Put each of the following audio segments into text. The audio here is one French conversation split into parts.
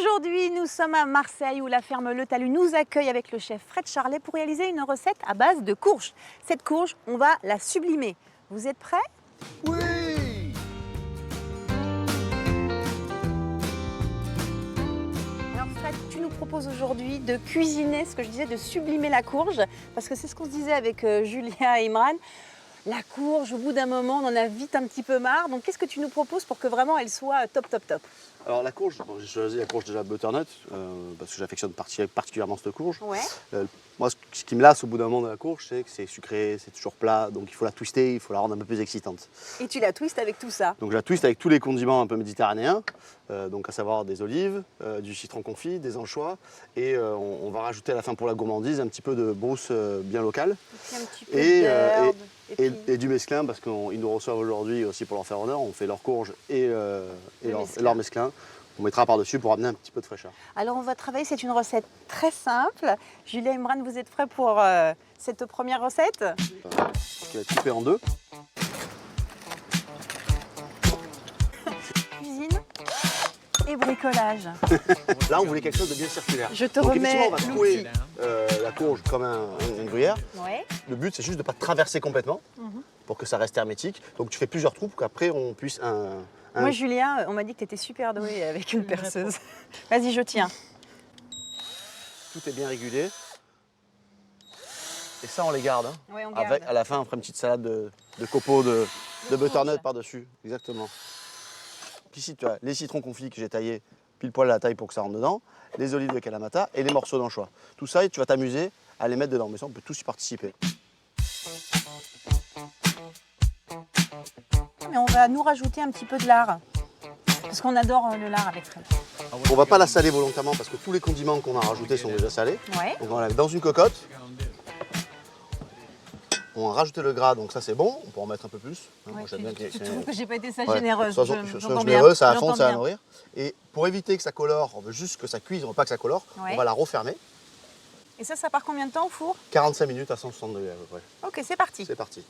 Aujourd'hui, nous sommes à Marseille où la ferme Le Talus nous accueille avec le chef Fred Charlet pour réaliser une recette à base de courge. Cette courge, on va la sublimer. Vous êtes prêts? Oui! Alors Fred, tu nous proposes aujourd'hui de cuisiner, ce que je disais, de sublimer la courge, parce que c'est ce qu'on se disait avec Julia et Imran. La courge, au bout d'un moment, on en a vite un petit peu marre. Donc qu'est-ce que tu nous proposes pour que vraiment elle soit top, top, top? Alors la courge, j'ai choisi la courge déjà butternut parce que j'affectionne particulièrement cette courge. Ouais. Moi, ce qui me lasse au bout d'un moment de la courge, c'est que c'est sucré, c'est toujours plat, donc il faut la twister, il faut la rendre un peu plus excitante. Et tu la twistes avec tout ça? Donc je la twiste avec tous les condiments un peu méditerranéens, donc à savoir des olives, du citron confit, des anchois, et on va rajouter à la fin pour la gourmandise un petit peu de brousse bien locale. Et un petit peu d'herbe. Et du mesclin, parce qu'ils nous reçoivent aujourd'hui aussi pour leur faire honneur. On fait leur courge et leur mesclin. On mettra par-dessus pour amener un petit peu de fraîcheur. Alors on va travailler, c'est une recette très simple. Julia et Imran, vous êtes prêts pour cette première recette? Qui va être coupé en deux. Cuisine et bricolage. Là, on voulait quelque chose de bien circulaire. Je te Donc, remets effectivement, on va trouer la courge comme une gruyère. Ouais. Le but, c'est juste de ne pas traverser complètement pour que ça reste hermétique. Donc tu fais plusieurs trous pour qu'après, on puisse... Moi, Julien, on m'a dit que tu étais super doué avec une perceuse. Vas-y, je tiens. Tout est bien régulé. Et ça, on les garde. Hein. Ouais, on garde. Avec, à la fin, on fera une petite salade de copeaux de butternut par-dessus. Exactement. Puis ici, tu as les citrons confits que j'ai taillés pile poil à la taille pour que ça rentre dedans, les olives de Kalamata et les morceaux d'anchois. Tout ça, tu vas t'amuser à les mettre dedans. Mais ça, on peut tous y participer. Mais on va nous rajouter un petit peu de lard. Parce qu'on adore le lard avec Fred. On ne va pas la saler volontairement parce que tous les condiments qu'on a rajoutés sont déjà salés. Ouais. Donc on va la mettre dans une cocotte. On va rajouter le gras, donc ça c'est bon. On peut en mettre un peu plus. Moi, j'aime bien Je trouve que j'ai pas été ça Ouais, généreuse. soyons J'entends généreux, bien. ça à fond, J'entends ça va bien. nourrir. Et pour éviter que ça colore, on veut juste que ça cuise, on veut pas que ça colore. Ouais. On va la refermer. Et ça part combien de temps au four? 45 minutes à 160 degrés à peu près. Ok, c'est parti. C'est parti.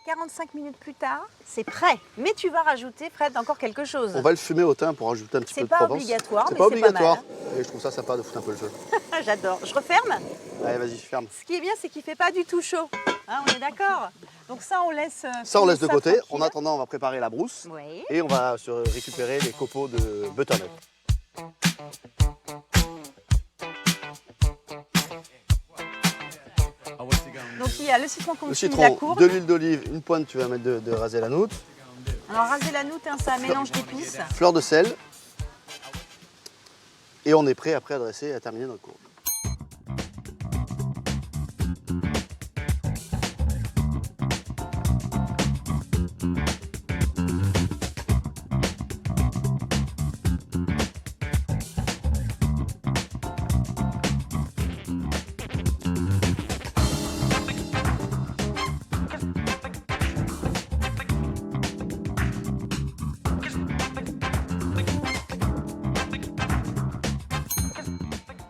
45 minutes plus tard, c'est prêt. Mais tu vas rajouter, Fred, encore quelque chose. On va le fumer au thym pour rajouter un petit peu de C'est pas Provence. obligatoire, C'est mais pas c'est pas obligatoire. mal. Et je trouve ça sympa de foutre un peu le feu. J'adore. Je referme. Allez, vas-y, ferme. Ce qui est bien, c'est qu'il ne fait pas du tout chaud. Hein, on est d'accord? Donc ça, on laisse. Ça, on laisse de côté. tranquille. En attendant, on va préparer la brousse. Oui. Et on va se récupérer les copeaux de butternut. Donc il y a le citron Le confit, la citron, courge. de l'huile d'olive, une pointe, tu vas mettre de raser la noute. Alors raser la noute, hein, c'est un mélange d'épices. Fleur de sel. Et on est prêt après à dresser et à terminer notre courge.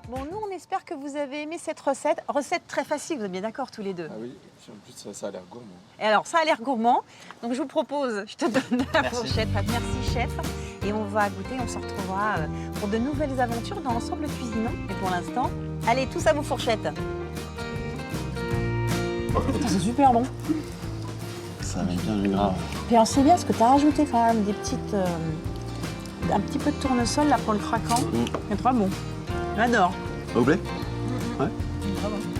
Bon, nous, on espère que vous avez aimé cette recette. Recette très facile, vous êtes bien d'accord tous les deux? Ah oui, puis en plus ça a l'air gourmand. Et alors, ça a l'air gourmand. Donc je vous propose, je te donne la fourchette. Merci, chef. Et on va goûter, on se retrouvera pour de nouvelles aventures dans l'ensemble cuisinant. Et pour l'instant, allez, tous à vos fourchettes. C'est super bon. Ça met bien du gras. Et alors c'est bien parce que tu as rajouté quand même des petites, un petit peu de tournesol là pour le craquant. C'est très bon. J'adore. Ça vous plaît? Ouais. Très bon.